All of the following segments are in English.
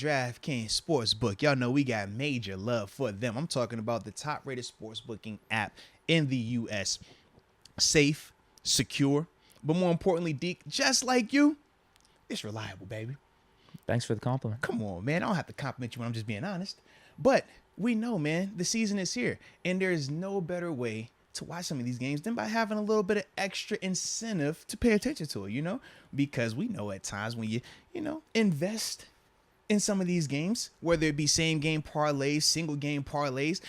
Draftkings Sportsbook. Y'all know we got major love for them. I'm talking about the top-rated sportsbooking app in the U.S. Safe, secure, but more importantly, Deke, just like you, it's reliable, baby. Thanks for the compliment. Come on, man. I don't have to compliment you when I'm just being honest. But we know, man, the season is here, and there is no better way to watch some of these games than by having a little bit of extra incentive to pay attention to it, because we know at times when you invest in some of these games, whether it be same game parlays, single game parlays,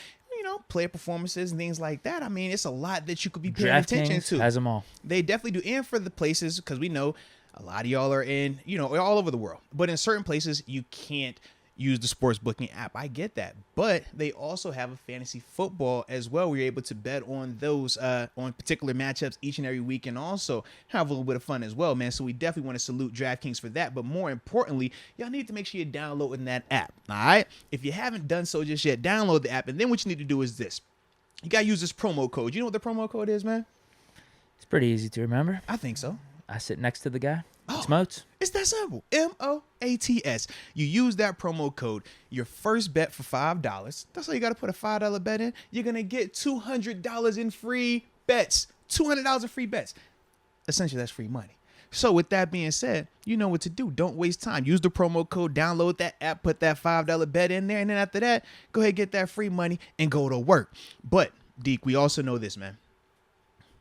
player performances and things like that. I mean, it's a lot that you could be paying attention to. Has them all. They definitely do. And for the places, because we know a lot of y'all are in, all over the world, but in certain places you can't use the sports booking app. I get that, but they also have a fantasy football as well, where you're able to bet on those on particular matchups each and every week, and also have a little bit of fun as well, man. So we definitely want to salute DraftKings for that. But more importantly, y'all need to make sure you're downloading that app. All right, if you haven't done so just yet, download the app, and then what you need to do is this: you gotta use this promo code. You know what the promo code is, man? It's pretty easy to remember. I think so. I sit next to the guy. It's Oh, Moats. It's that simple. MOATS. You use that promo code. Your first bet for $5. That's all you got to put a $5 bet in. You're going to get $200 in free bets. $200 in free bets. Essentially, that's free money. So with that being said, you know what to do. Don't waste time. Use the promo code. Download that app. Put that $5 bet in there. And then after that, go ahead, get that free money and go to work. But, Deke, we also know this, man.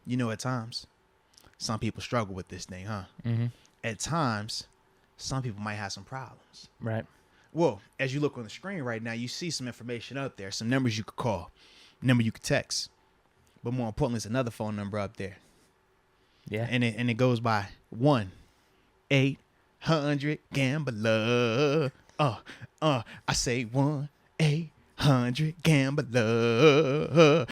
At times, some people struggle with this thing, huh? Mm-hmm. At times, some people might have some problems. Right. Well, as you look on the screen right now, you see some information up there, some numbers you could call, number you could text. But more importantly, there's another phone number up there. Yeah. And it goes by 1-800-GAMBLER. I say 1-800-GAMBLER.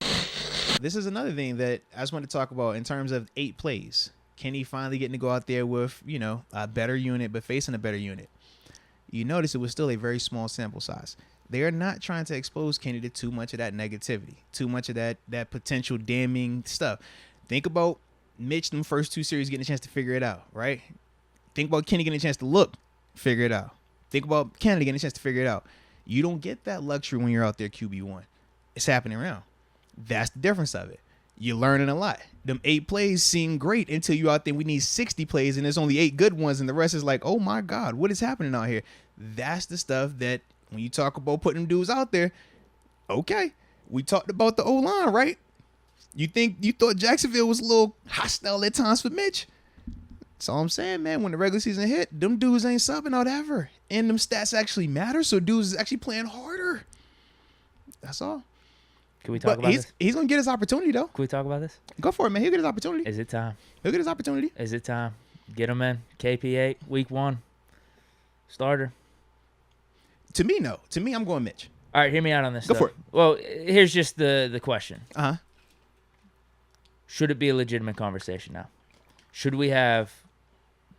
This is another thing that I just want to talk about in terms of 8 plays. Kenny finally getting to go out there with, a better unit, but facing a better unit. You notice it was still a very small sample size. They are not trying to expose Kenny to too much of that negativity, too much of that potential damning stuff. Think about Mitch in the first 2 series getting a chance to figure it out, right? Think about Kenny getting a chance to figure it out. Think about Kennedy getting a chance to figure it out. You don't get that luxury when you're out there QB1. It's happening around. That's the difference of it. You're learning a lot. Them 8 plays seem great until you out there. We need 60 plays, and there's only 8 good ones, and the rest is like, oh my God, what is happening out here? That's the stuff that when you talk about putting them dudes out there, okay, we talked about the O-line, right? You thought Jacksonville was a little hostile at times for Mitch? That's all I'm saying, man. When the regular season hit, them dudes ain't subbing out ever. And them stats actually matter, so dudes is actually playing harder. That's all. Can we talk about this? He's going to get his opportunity, though. Can we talk about this? Go for it, man. He'll get his opportunity. Is it time? He'll get his opportunity. Is it time? Get him in. KP8, week 1. Starter. To me, no. To me, I'm going Mitch. All right, hear me out on this. Go for it. Well, here's just the question. Uh-huh. Should it be a legitimate conversation now? Should we have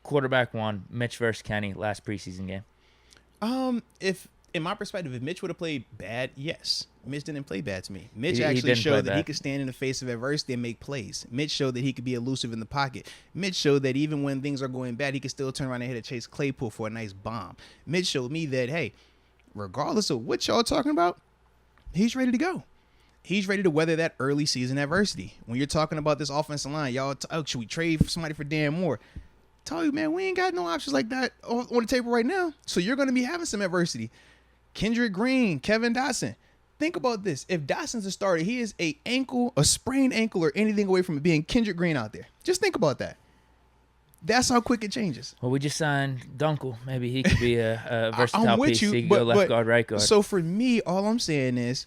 quarterback 1, Mitch versus Kenny, last preseason game? If in my perspective, if Mitch would have played bad, yes. Mitch didn't play bad to me. Mitch actually showed that he could stand in the face of adversity and make plays. Mitch showed that he could be elusive in the pocket. Mitch showed that even when things are going bad, he could still turn around and hit a Chase Claypool for a nice bomb. Mitch showed me that, hey, regardless of what y'all talking about, he's ready to go. He's ready to weather that early season adversity. When you're talking about this offensive line, y'all, should we trade somebody for Dan Moore? Tell you, man, we ain't got no options like that on the table right now. So you're going to be having some adversity. Kendrick Green, Kevin Dotson. Think about this. If Dotson's a starter, he is a sprained ankle or anything away from it being Kendrick Green out there. Just think about that. That's how quick it changes. Well, we just signed Dunkel. Maybe he could be a versatile piece. He could go left guard, right guard. So for me, all I'm saying is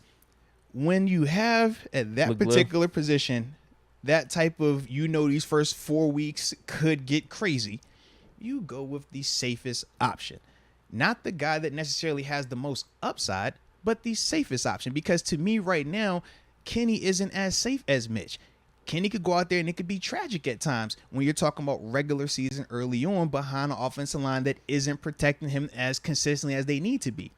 when you have at that particular position, that type of, these first 4 weeks could get crazy, you go with the safest option. Not the guy that necessarily has the most upside, but the safest option. Because to me right now, Kenny isn't as safe as Mitch. Kenny could go out there and it could be tragic at times when you're talking about regular season early on behind an offensive line that isn't protecting him as consistently as they need to be.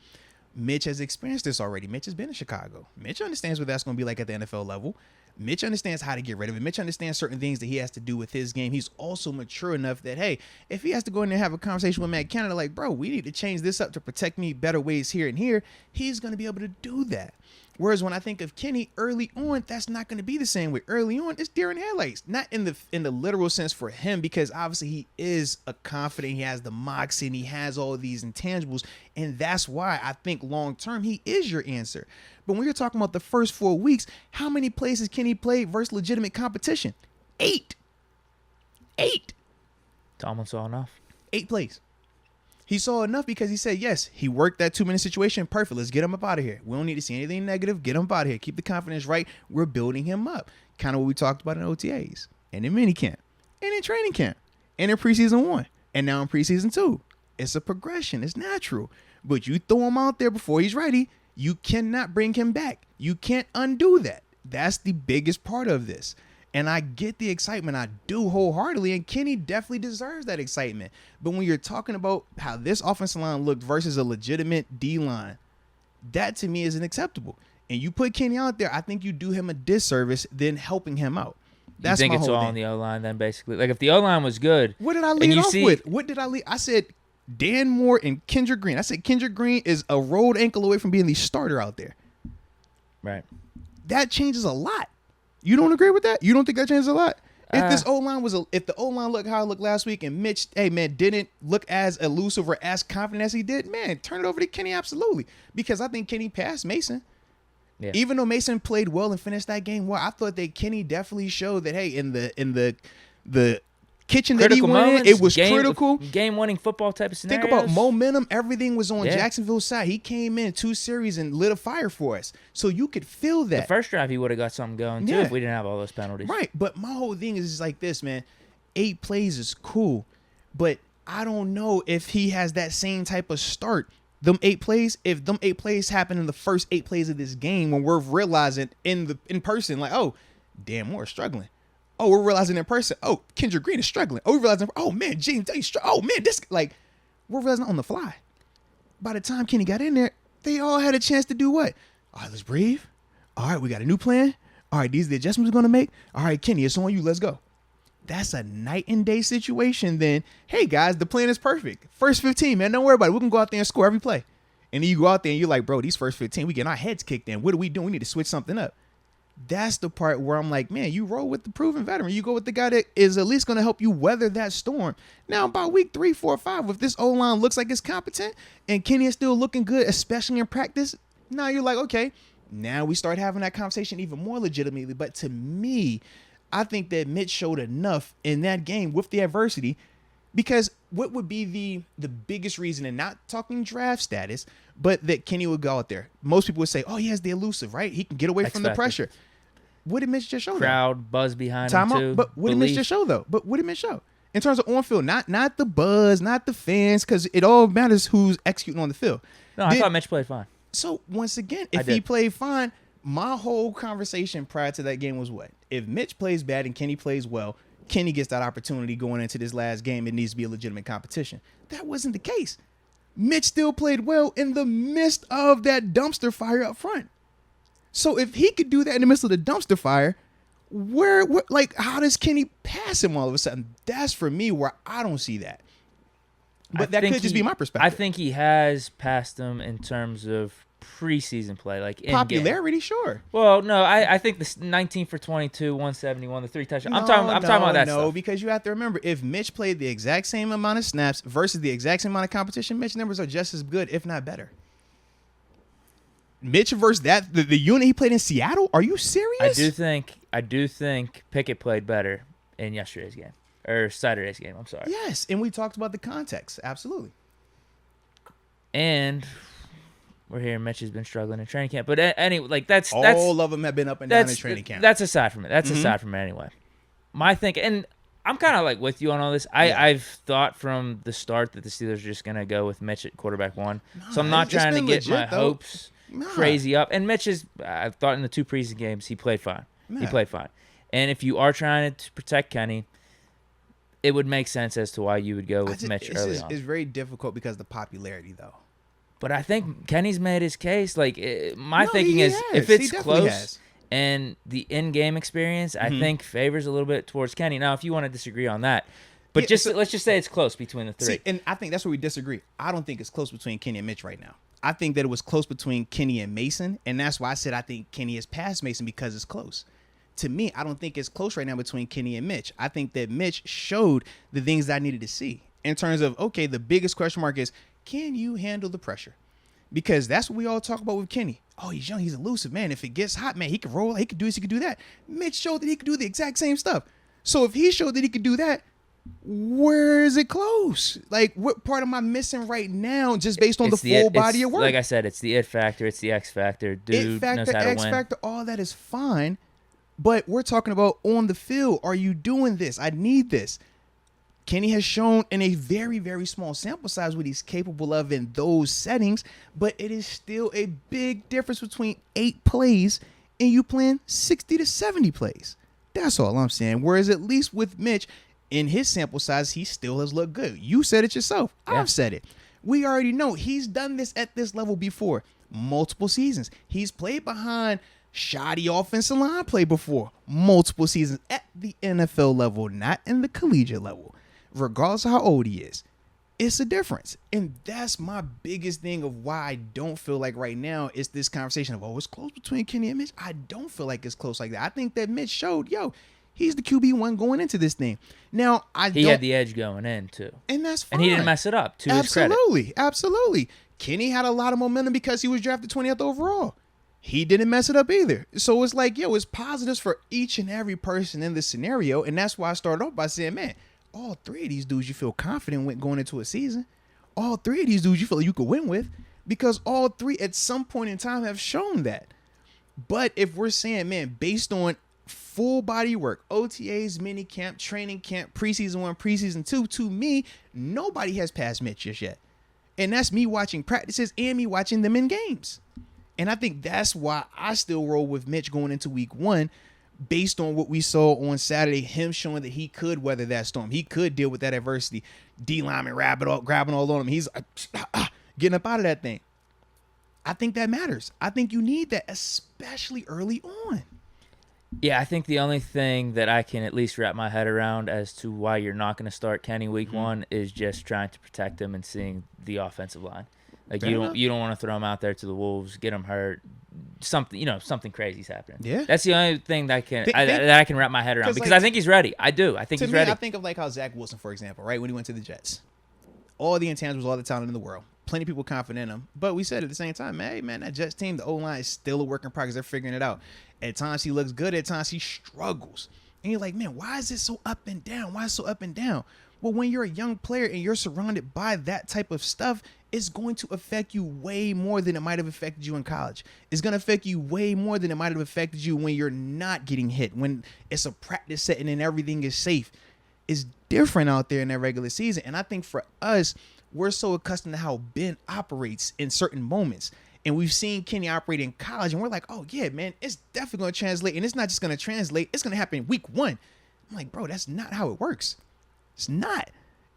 Mitch has experienced this already. Mitch has been in Chicago. Mitch understands what that's going to be like at the NFL level. Mitch understands how to get rid of it. Mitch understands certain things that he has to do with his game. He's also mature enough that, hey, if he has to go in there and have a conversation with Matt Canada, like, bro, we need to change this up to protect me better ways here and here, he's going to be able to do that. Whereas when I think of Kenny early on, that's not going to be the same way. Early on, it's deer in headlights. Not in the literal sense for him, because obviously he is a confident, he has the moxie, and he has all of these intangibles. And that's why I think long term he is your answer. But when you're talking about the first 4 weeks, how many plays can he play versus legitimate competition? 8. Tomlin saw enough. 8 plays. He saw enough because he said, yes, he worked that 2-minute situation. Perfect. Let's get him up out of here. We don't need to see anything negative. Get him up out of here. Keep the confidence right. We're building him up. Kind of what we talked about in OTAs and in minicamp and in training camp and in preseason 1 and now in preseason 2. It's a progression. It's natural. But you throw him out there before he's ready, you cannot bring him back. You can't undo that. That's the biggest part of this. And I get the excitement. I do wholeheartedly. And Kenny definitely deserves that excitement. But when you're talking about how this offensive line looked versus a legitimate D-line, that to me isn't acceptable. And you put Kenny out there, I think you do him a disservice than helping him out. That's you think my it's whole all thing. on the O-line then, basically? Like, if the O-line was good. What did I lead off with? What did I lead? I said Dan Moore and Kendrick Green. I said Kendrick Green is a road ankle away from being the starter out there. Right. That changes a lot. You don't agree with that? You don't think that changes a lot? If this O-line if the O-line looked how it looked last week and Mitch, hey man, didn't look as elusive or as confident as he did, man, turn it over to Kenny absolutely. Because I think Kenny passed Mason. Yeah. Even though Mason played well and finished that game well, I thought that Kenny definitely showed that, hey, in the kitchen that he went in, it was critical. Game-winning football type of scenarios. Think about momentum. Everything was on Jacksonville's side. He came in 2 series and lit a fire for us. So you could feel that. The first drive, he would have got something going, too, if we didn't have all those penalties. Right. But my whole thing is like this, man. 8 plays is cool. But I don't know if he has that same type of start. Them 8 plays, if them 8 plays happen in the first 8 plays of this game when we're realizing in person, like, oh, Dan Moore is struggling. Oh, we're realizing in person, oh, Kendrick Green is struggling. Oh, we're realizing, oh, man, James, oh, man, this, like, we're realizing on the fly. By the time Kenny got in there, they all had a chance to do what? All right, let's breathe. All right, we got a new plan. All right, these are the adjustments we're going to make. All right, Kenny, it's on you. Let's go. That's a night and day situation then. Hey, guys, the plan is perfect. First 15, man, don't worry about it. We can go out there and score every play. And then you go out there and you're like, bro, these first 15, we getting our heads kicked in. What are we doing? We need to switch something up. That's the part where I'm like, man, you roll with the proven veteran. You go with the guy that is at least going to help you weather that storm. Now, by week 3, 4, 5, if this O-line looks like it's competent and Kenny is still looking good, especially in practice, now you're like, okay, now we start having that conversation even more legitimately. But to me, I think that Mitch showed enough in that game with the adversity, because what would be the biggest reason, and not talking draft status, but that Kenny would go out there? Most people would say, oh, he has the elusive, right? He can get away from the pressure. What did Mitch just show? Crowd buzz behind him too. But what did Mitch just show though? But what did Mitch show in terms of on field? Not the buzz, not the fans, because it all matters who's executing on the field. No, I thought Mitch played fine. So once again, if he played fine, my whole conversation prior to that game was what? If Mitch plays bad and Kenny plays well, Kenny gets that opportunity going into this last game. It needs to be a legitimate competition. That wasn't the case. Mitch still played well in the midst of that dumpster fire up front. So if he could do that in the midst of the dumpster fire, how does Kenny pass him all of a sudden? That's for me where I don't see that. But that could just be my perspective. I think he has passed him in terms of preseason play, like in popularity, game. Sure. Well, no, I think this 19 for 22, 171, the 3 touchdowns. I'm talking about that stuff. No, because you have to remember, if Mitch played the exact same amount of snaps versus the exact same amount of competition, Mitch numbers are just as good, if not better. Mitch versus the unit he played in Seattle? Are you serious? I do think Pickett played better in yesterday's game. Or Saturday's game, I'm sorry. Yes, and we talked about the context. Absolutely. And we're hearing Mitch has been struggling in training camp. But anyway, that's all of them have been up and down in training camp. That's aside from it. Aside from it anyway. My thing, and I'm kind of like with you on all this. I've thought from the start that the Steelers are just going to go with Mitch at quarterback 1. So I'm not trying to get my hopes crazy up. And Mitch I thought in the 2 preseason games, he played fine. He played fine. And if you are trying to protect Kenny, it would make sense as to why you would go with Mitch early on. It's very difficult because of the popularity, though. But I think Kenny's made his case. Like, my thinking is, if it's close, and the in-game experience, I think, favors a little bit towards Kenny. Now, if you want to disagree on that, but let's just say it's close between the three. See, and I think that's where we disagree. I don't think it's close between Kenny and Mitch right now. I think that it was close between Kenny and Mason, and that's why I said I think Kenny has passed Mason because it's close. To me, I don't think it's close right now between Kenny and Mitch. I think that Mitch showed the things that I needed to see in terms of, okay, the biggest question mark is, can you handle the pressure? Because that's what we all talk about with Kenny. Oh, he's young. He's elusive, man. If it gets hot, man, he can roll. He can do this. He can do that. Mitch showed that he could do the exact same stuff. So if he showed that he could do that, where is it close? Like, what part am I missing right now just based on the full body of work? Like I said, it's the it factor. It's the X factor. Dude knows how to X win. factor, all that is fine. But we're talking about on the field. Are you doing this? I need this. Kenny has shown in a very, very small sample size what he's capable of in those settings, but it is still a big difference between 8 plays and you playing 60 to 70 plays. That's all I'm saying. Whereas at least with Mitch, in his sample size, he still has looked good. You said it yourself. Yeah. I've said it. We already know he's done this at this level before. Multiple seasons. He's played behind shoddy offensive line play before. Multiple seasons at the NFL level, not in the collegiate level. Regardless of how old he is, it's a difference. And that's my biggest thing of why I don't feel like right now it's this conversation of, oh, it's close between Kenny and Mitch. I don't feel like it's close like that. I think that Mitch showed, he's the QB1 going into this thing. Now, he had the edge going in, too. And that's fine. And he didn't mess it up, to his credit. Absolutely. Kenny had a lot of momentum because he was drafted 20th overall. He didn't mess it up either. So it's like, it's positives for each and every person in this scenario. And that's why I started off by saying, man, all 3 of these dudes you feel confident with going into a season. All 3 of these dudes you feel like you could win with because all 3 at some point in time have shown that. But if we're saying, man, based on full body work, OTAs, mini camp, training camp, preseason 1, preseason 2, to me, nobody has passed Mitch just yet. And that's me watching practices and me watching them in games. And I think that's why I still roll with Mitch going into week 1. Based on what we saw on Saturday, him showing that he could weather that storm. He could deal with that adversity. D-lineman grabbing all on him. He's getting up out of that thing. I think that matters. I think you need that, especially early on. Yeah, I think the only thing that I can at least wrap my head around as to why you're not going to start Kenny week 1 is just trying to protect him and seeing the offensive line. Like you don't want to throw him out there to the Wolves, get him hurt. Something crazy's happening. Yeah, that's the only thing that I can wrap my head around because I think he's ready. I do. I think he's ready. I think of like how Zach Wilson, for example, right when he went to the Jets, all the intangibles, all the talent in the world, plenty of people confident in him. But we said at the same time, hey man, that Jets team, the O-line is still a work in progress. They're figuring it out. At times he looks good. At times he struggles. And you're like, man, why is it so up and down? Why is it so up and down? Well, when you're a young player and you're surrounded by that type of stuff, it's going to affect you way more than it might have affected you in college. It's going to affect you way more than it might have affected you when you're not getting hit, when it's a practice setting and everything is safe. It's different out there in that regular season. And I think for us, we're so accustomed to how Ben operates in certain moments. And we've seen Kenny operate in college, and we're like, oh, yeah, man, it's definitely going to translate. And it's not just going to translate. It's going to happen week 1. I'm like, bro, that's not how it works. It's not.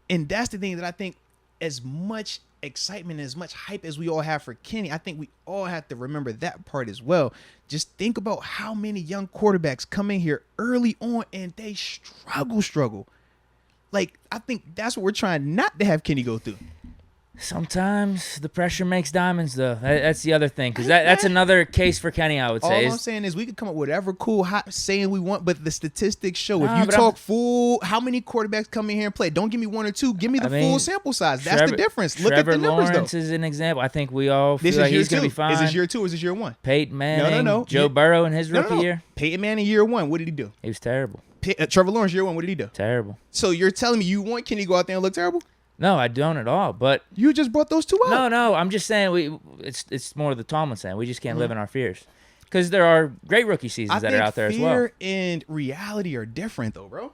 And that's the thing that I think as much excitement, as much hype as we all have for Kenny, I think we all have to remember that part as well. Just think about how many young quarterbacks come in here early on and they struggle. Like, I think that's what we're trying not to have Kenny go through. Sometimes the pressure makes diamonds, though. That's the other thing, because that's another case for Kenny, I would say. All I'm saying is we could come up with whatever cool, hot saying we want, but the statistics show. If you talk full, how many quarterbacks come in here and play? Don't give me 1 or 2. Give me the full sample size. That's the difference. Look at the numbers, though. Lawrence is an example. I think we all feel like he's going to be fine. Is this year 2 or is this year 1? Peyton Manning, no. Joe Burrow in his rookie year. Peyton Manning year 1, what did he do? He was terrible. Trevor Lawrence year 1, what did he do? Terrible. So you're telling me you want Kenny to go out there and look terrible? No, I don't at all. But you just brought those 2 up. No. I'm just saying it's more of the Tomlin saying. We just can't live in our fears because there are great rookie seasons that are out there as well. Fear and reality are different, though, bro.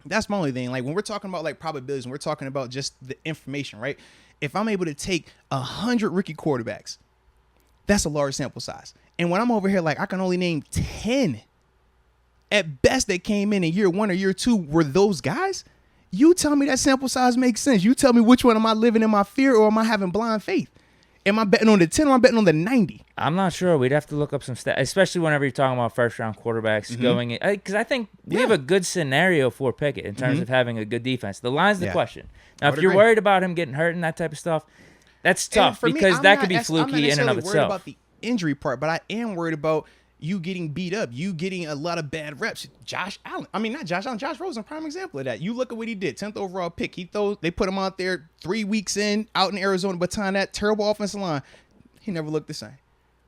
That's my only thing. Like when we're talking about like probabilities, and we're talking about just the information, right? If I'm able to take 100 rookie quarterbacks, that's a large sample size. And when I'm over here, like I can only name 10 at best that came in year 1 or year 2 were those guys. You tell me that sample size makes sense. You tell me which one am I living in my fear or am I having blind faith? Am I betting on the 10 or am I betting on the 90? I'm not sure. We'd have to look up some stats, especially whenever you're talking about first-round quarterbacks going in. Because I think we have a good scenario for Pickett in terms of having a good defense. The line's the question. Now, if you're worried about him getting hurt and that type of stuff, that's tough because that could be fluky in and of itself. I'm not worried about the injury part, but I am worried about you getting beat up, you getting a lot of bad reps. Josh Rosen, prime example of that. You look at what he did, 10th overall pick. They put him out there 3 weeks in, out in Arizona, but behind that terrible offensive line, he never looked the same.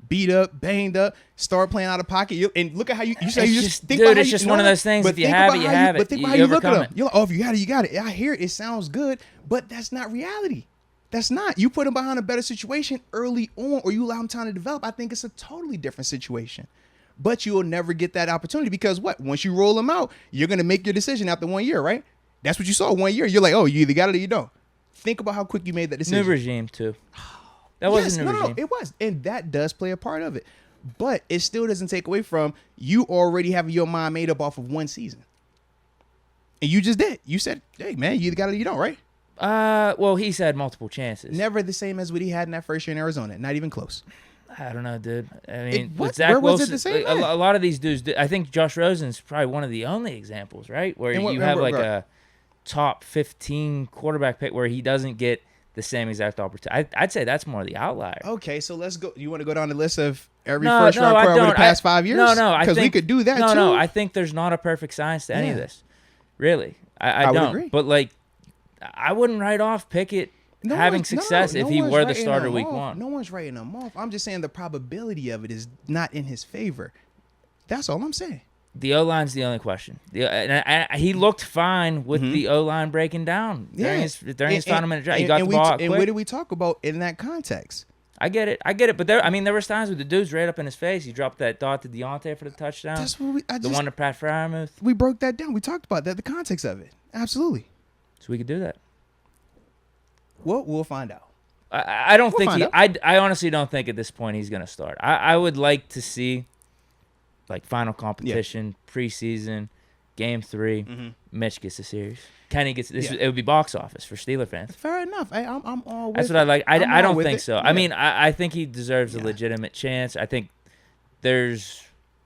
Beat up, banged up, start playing out of pocket. And look at how you say you just think about it's just one of those things. If you have it, you have it. But think about how you look at him. You're like, oh, if you got it, you got it. I hear it. It sounds good, but that's not reality. That's not. You put him behind a better situation early on, or you allow him time to develop. I think it's a totally different situation. But you will never get that opportunity because what? Once you roll him out, you're going to make your decision after 1 year, right? That's what you saw 1 year. You're like, oh, you either got it or you don't. Think about how quick you made that decision. New regime, too. That wasn't new regime. No, it was. And that does play a part of it. But it still doesn't take away from you already having your mind made up off of one season. And you just did. You said, hey, man, you either got it or you don't, right? Well, he's had multiple chances. Never the same as what he had in that first year in Arizona. Not even close. I don't know, dude. I mean, with Zach where was Wilson, it the same? a lot of these dudes. I think Josh Rosen's probably one of the only examples, right, where you have like a top 15 quarterback pick where he doesn't get the same exact opportunity. I'd say that's more the outlier. Okay, so let's go. You want to go down the list of every first round player over the past 5 years? No, because we could do that too. No, I think there's not a perfect science to any of this. Really, I don't. Agree. But like, I wouldn't write off Pickett having success if he were the starter week one. No one's writing him off. I'm just saying the probability of it is not in his favor. That's all I'm saying. The O-line's the only question. He looked fine with the O-line breaking down during his final minute drive. He got the ball out quick. And what did we talk about in that context? I get it. But there was times with the dude's right up in his face. He dropped that dot to Deontay for the touchdown. That's what the one to Pat Freiermuth. We broke that down. We talked about that, the context of it. Absolutely. So we could do that. Well, we'll find out. I don't think I honestly don't think at this point he's going to start. I would like to see like final competition, preseason, game 3. Mitch gets the series. Kenny gets this. It would be box office for Steeler fans. Fair enough. I'm all with That's what I like. I don't think so. Yeah. I mean, I think he deserves a legitimate chance. I think there's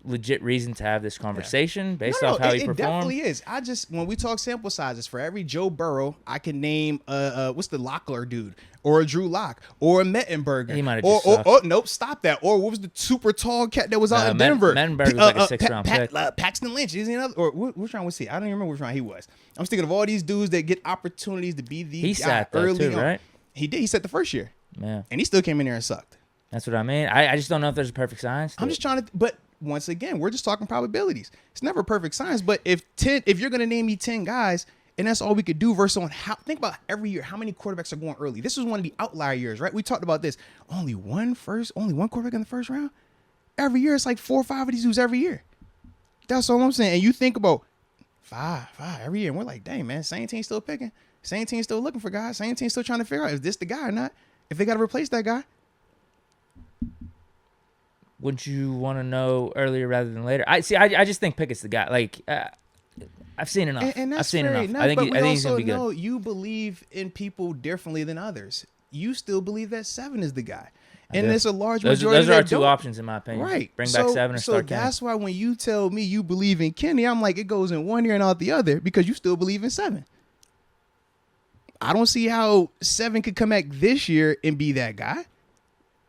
legit reason to have this conversation based off how he performed. It definitely is. When we talk sample sizes, for every Joe Burrow, I can name what's the Locklear dude, or a Drew Lock, or a Mettenberger. He might have just or nope, stop that. Or what was the super tall cat that was out in Denver? Mettenberger was like a 6th-round pick. Paxton Lynch, is he another? Or which round was he? I don't even remember which round he was. I'm thinking of all these dudes that get opportunities to be the guy early on. Right? He did. He sat the first year. Yeah. And he still came in there and sucked. That's what I mean. I just don't know if there's a perfect science. I'm just trying to, but once again, we're just talking probabilities. It's never perfect science, but if you're going to name me 10 guys, and that's all we could do versus on think about every year, how many quarterbacks are going early. This is one of the outlier years, right? We talked about this. Only one quarterback in the first round. Every year, it's like 4 or 5 of these dudes every year. That's all I'm saying. And you think about five every year, and we're like, dang, man, same team still picking. Same team still looking for guys. Same team still trying to figure out, is this the guy or not? If they got to replace that guy. Wouldn't you want to know earlier rather than later? I just think Pickett's the guy. Like, I've seen enough. And that's I've seen fair enough. I think he's gonna be good. Know you believe in people differently than others. You still believe that 7 is the guy, and there's a large majority. Those are our two options, in my opinion. Right. Bring back 7 or start Kenny. So that's why when you tell me you believe in Kenny, I'm like, it goes in one ear and out the other because you still believe in 7. I don't see how 7 could come back this year and be that guy,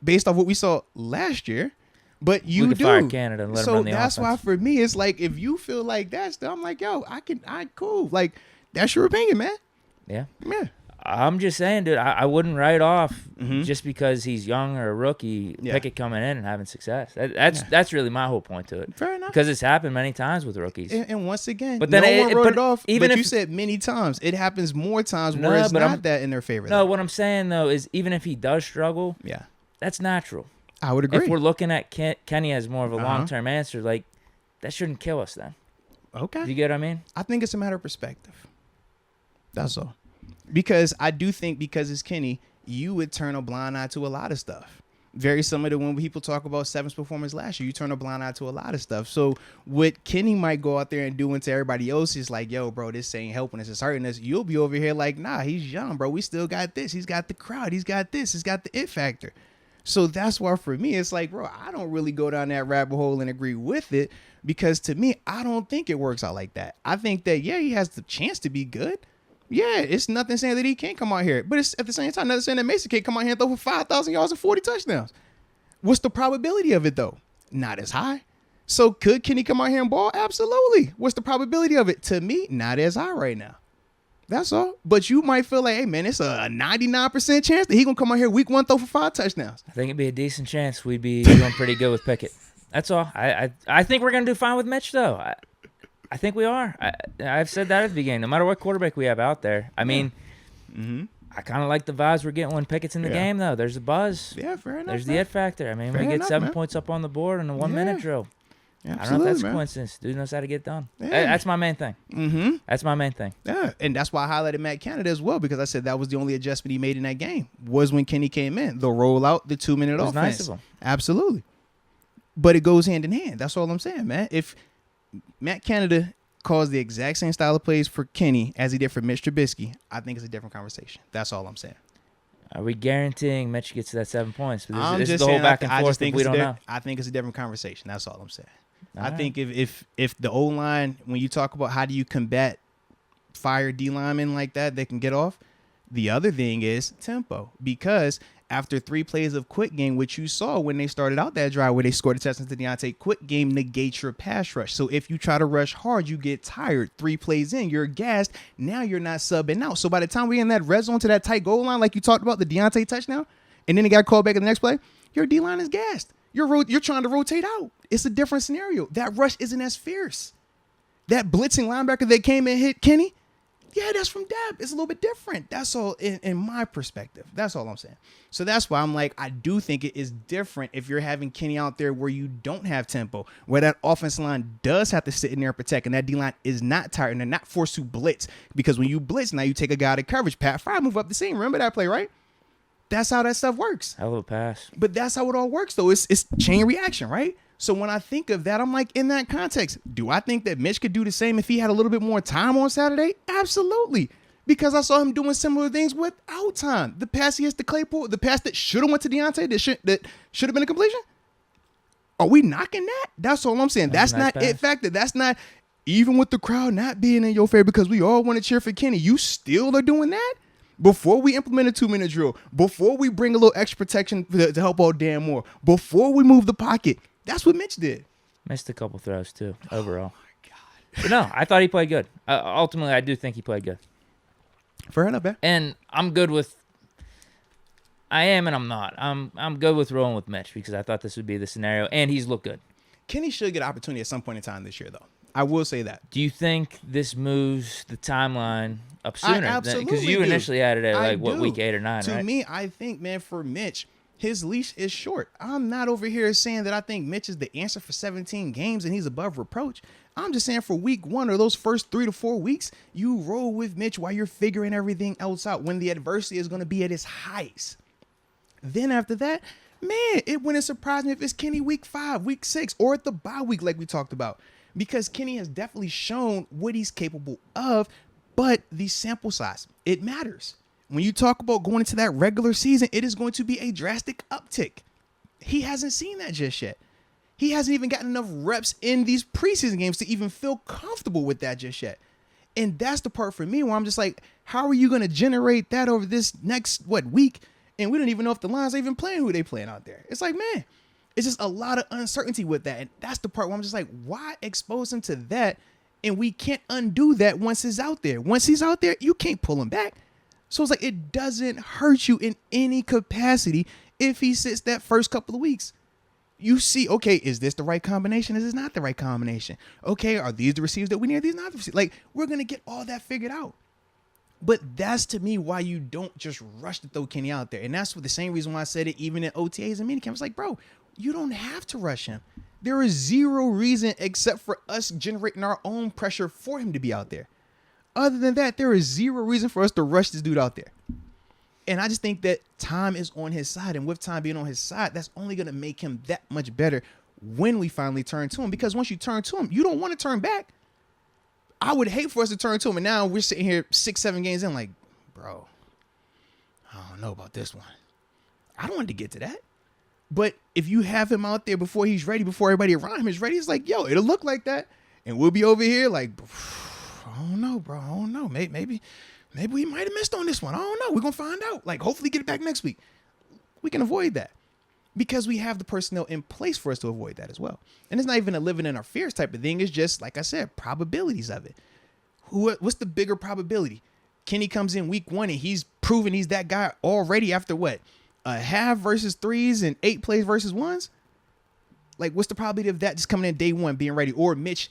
based off what we saw last year. But you do. Fire Canada and let him run the that's offense. why for me it's like, if you feel like that, I'm like, yo, I cool. Like, that's your opinion, man. Yeah. Yeah. I'm just saying, dude, I wouldn't write off just because he's young or a rookie, Pickett coming in and having success. That's really my whole point to it. Fair enough. Because it's happened many times with rookies. And once again, but then no one wrote it off. Even but if you said many times, it happens more times where it's not that in their favor. No, what I'm saying though is, even if he does struggle, that's natural. I would agree. If we're looking at Kenny as more of a long-term answer, like, that shouldn't kill us then. Okay. You get what I mean? I think it's a matter of perspective. That's all. Because I do think, because it's Kenny, you would turn a blind eye to a lot of stuff. Very similar to when people talk about 7's performance last year. You turn a blind eye to a lot of stuff. So what Kenny might go out there and do into everybody else is like, yo, bro, this ain't helping us. It's hurting us. You'll be over here like, nah, he's young, bro. We still got this. He's got the crowd. He's got this. He's got the it factor. So that's why for me, it's like, bro, I don't really go down that rabbit hole and agree with it because to me, I don't think it works out like that. I think that, yeah, he has the chance to be good. Yeah, it's nothing saying that he can't come out here. But it's at the same time, nothing saying that Mason can't come out here and throw for 5,000 yards and 40 touchdowns. What's the probability of it, though? Not as high. So could Kenny come out here and ball? Absolutely. What's the probability of it? To me, not as high right now. That's all. But you might feel like, hey, man, it's a 99% chance that he going to come out here week 1, throw for 5 touchdowns. I think it'd be a decent chance we'd be doing pretty good with Pickett. That's all. I think we're going to do fine with Mitch, though. I think we are. I've said that at the beginning. No matter what quarterback we have out there. I mean, I kind of like the vibes we're getting when Pickett's in the game, though. There's a buzz. Yeah, fair enough. There's the it factor. I mean, we get 7 points up on the board in a 1-minute drill. Yeah, I don't know if that's a coincidence. Dude knows how to get done. Yeah. That's my main thing. That's my main thing. Yeah, and that's why I highlighted Matt Canada as well, because I said that was the only adjustment he made in that game was when Kenny came in. The rollout, the 2-minute offense. It was nice of him. Absolutely. But it goes hand in hand. That's all I'm saying, man. If Matt Canada calls the exact same style of plays for Kenny as he did for Mitch Trubisky, I think it's a different conversation. That's all I'm saying. Are we guaranteeing Mitch gets to that 7 points? I'm this just is the whole saying, back and forth we don't know. I think it's a different conversation. That's all I'm saying. I right. think if the O-line, when you talk about how do you combat fire D linemen like that can get off, the other thing is tempo. Because after 3 plays of quick game, which you saw when they started out that drive where they scored a touchdown to Deontay, quick game negates your pass rush. So if you try to rush hard, you get tired. 3 plays in, you're gassed. Now you're not subbing out. So by the time we're in that red zone to that tight goal line, like you talked about, the Deontay touchdown, and then it got called back in the next play, your D-line is gassed. You're trying to rotate out. It's a different scenario. That rush isn't as fierce. That blitzing linebacker that came and hit Kenny, yeah, that's from Deb. It's a little bit different. That's all in my perspective. That's all I'm saying. So that's why I'm like, I do think it is different if you're having Kenny out there where you don't have tempo, where that offensive line does have to sit in there and protect, and that D-line is not tired and they're not forced to blitz. Because when you blitz, now you take a guy out of coverage. Pat Fry move up the seam. Remember that play, right? That's how that stuff works. Hell of a pass. But that's how it all works, though. It's chain reaction, right? So when I think of that, I'm like, in that context, do I think that Mitch could do the same if he had a little bit more time on Saturday? Absolutely. Because I saw him doing similar things without time. The pass he hits to Claypool, the pass that should have went to Deontay, that should have been a completion. Are we knocking that? That's all I'm saying. That's not it factor. That's not, even with the crowd not being in your favor because we all want to cheer for Kenny, you still are doing that? Before we implement a 2-minute drill, before we bring a little extra protection to help out Dan Moore, before we move the pocket, that's what Mitch did. Missed a couple throws, too, overall. Oh, my God. But no, I thought he played good. Ultimately, I do think he played good. Fair enough, man. And I'm good with – I am and I'm not. I'm good with rolling with Mitch because I thought this would be the scenario, and he's looked good. Kenny should get an opportunity at some point in time this year, though. I will say that. Do you think this moves the timeline up sooner? Absolutely, because you initially had it at week 8 or 9, to right? To me, I think, man, for Mitch, his leash is short. I'm not over here saying that I think Mitch is the answer for 17 games and he's above reproach. I'm just saying for week 1 or those first 3 to 4 weeks, you roll with Mitch while you're figuring everything else out when the adversity is going to be at its highest. Then after that, man, it wouldn't surprise me if it's Kenny week 5, week 6, or at the bye week like we talked about. Because Kenny has definitely shown what he's capable of, but the sample size, it matters. When you talk about going into that regular season, it is going to be a drastic uptick. He hasn't seen that just yet. He hasn't even gotten enough reps in these preseason games to even feel comfortable with that just yet. And that's the part for me where I'm just like, how are you going to generate that over this next, week? And we don't even know if the Lions are even playing who they playing out there. It's like, man, it's just a lot of uncertainty with that. And that's the part where I'm just like, why expose him to that? And we can't undo that once he's out there. Once he's out there, you can't pull him back. So it's like, it doesn't hurt you in any capacity if he sits that first couple of weeks. You see, okay, is this the right combination? Is this not the right combination? Okay, are these the receivers that we need? Are these not the receivers? Like, we're going to get all that figured out. But that's, to me, why you don't just rush to throw Kenny out there. And that's for the same reason why I said it even in OTAs and minicamp. It's like, bro, you don't have to rush him. There is zero reason except for us generating our own pressure for him to be out there. Other than that, there is zero reason for us to rush this dude out there. And I just think that time is on his side. And with time being on his side, that's only going to make him that much better when we finally turn to him. Because once you turn to him, you don't want to turn back. I would hate for us to turn to him. And now we're sitting here 6-7 games in like, bro, I don't know about this one. I don't want to get to that. But if you have him out there before he's ready, before everybody around him is ready, it's like, yo, it'll look like that. And we'll be over here like, I don't know, bro. I don't know. Maybe we might have missed on this one. I don't know. We're going to find out. Like, hopefully get it back next week. We can avoid that because we have the personnel in place for us to avoid that as well. And it's not even a living in our fears type of thing. It's just, like I said, probabilities of it. What's the bigger probability? Kenny comes in week 1 and he's proven he's that guy already after what? A half versus 3s and 8 plays versus 1s? Like, what's the probability of that just coming in day 1, being ready? Or Mitch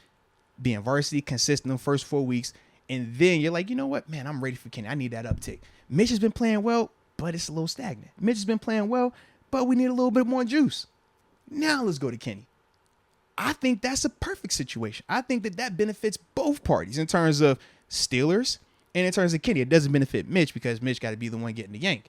being varsity, consistent in the first 4 weeks, and then you're like, you know what, man, I'm ready for Kenny. I need that uptick. Mitch has been playing well, but it's a little stagnant. Mitch has been playing well, but we need a little bit more juice. Now let's go to Kenny. I think that's a perfect situation. I think that benefits both parties in terms of Steelers and in terms of Kenny. It doesn't benefit Mitch because Mitch got to be the one getting the yank.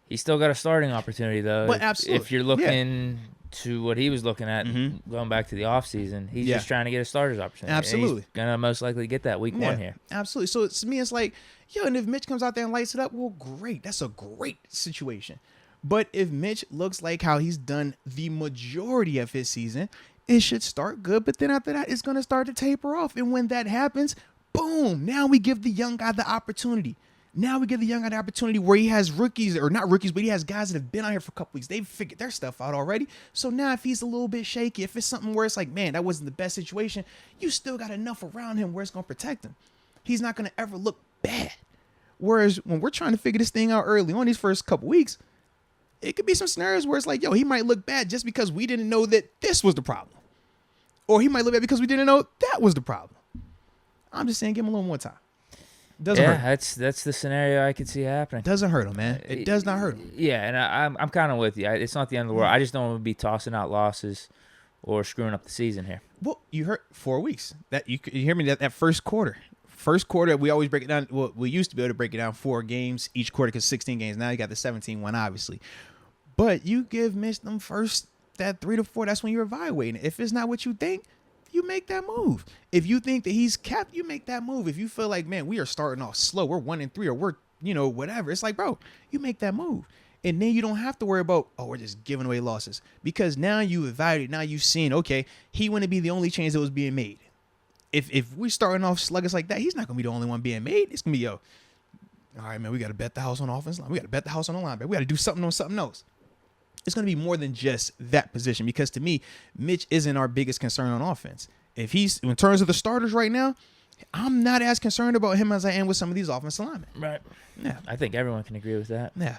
He's still got a starting opportunity, though. But absolutely. If you're looking to what he was looking at going back to the offseason, he's just trying to get a starter's opportunity. Absolutely. And he's going to most likely get that week 1 here. Absolutely. So to me, it's like, yo, and if Mitch comes out there and lights it up, well, great. That's a great situation. But if Mitch looks like how he's done the majority of his season, it should start good. But then after that, it's going to start to taper off. And when that happens, boom, now we give the young guy the opportunity. Now we give the young guy the opportunity where he has rookies, or not rookies, but he has guys that have been out here for a couple weeks. They've figured their stuff out already. So now if he's a little bit shaky, if it's something where it's like, man, that wasn't the best situation, you still got enough around him where it's going to protect him. He's not going to ever look bad. Whereas when we're trying to figure this thing out early on, these first couple weeks, it could be some scenarios where it's like, yo, he might look bad just because we didn't know that this was the problem. Or he might look bad because we didn't know that was the problem. I'm just saying, give him a little more time. Doesn't hurt. That's the scenario I could see happening. Doesn't hurt him, man. It does not hurt him. Yeah, and I'm kind of with you. It's not the end of the world. I just don't want to be tossing out losses or screwing up the season here. Well, you heard 4 weeks. That you hear me? That first quarter. First quarter, we always break it down. Well, we used to be able to break it down 4 games each quarter because 16 games. Now you got the 17 one, obviously. But you give Mitch them first, that 3 to 4. That's when you're evaluating it. If it's not what you think, you make that move. If you think that he's capped, you make that move. If you feel like, man, we are starting off slow, we're 1-3, or we're, whatever. It's like, bro, you make that move. And then you don't have to worry about, we're just giving away losses. Because now you evaluate, now you've seen, okay, he wouldn't be the only change that was being made. If we're starting off sluggish like that, he's not going to be the only one being made. It's going to be, all right, man, we got to bet the house on the offense line. We got to bet the house on the line. We got to do something on something else. It's going to be more than just that position because to me, Mitch isn't our biggest concern on offense. If he's in terms of the starters right now, I'm not as concerned about him as I am with some of these offensive linemen. Right. Yeah. I think everyone can agree with that. Yeah.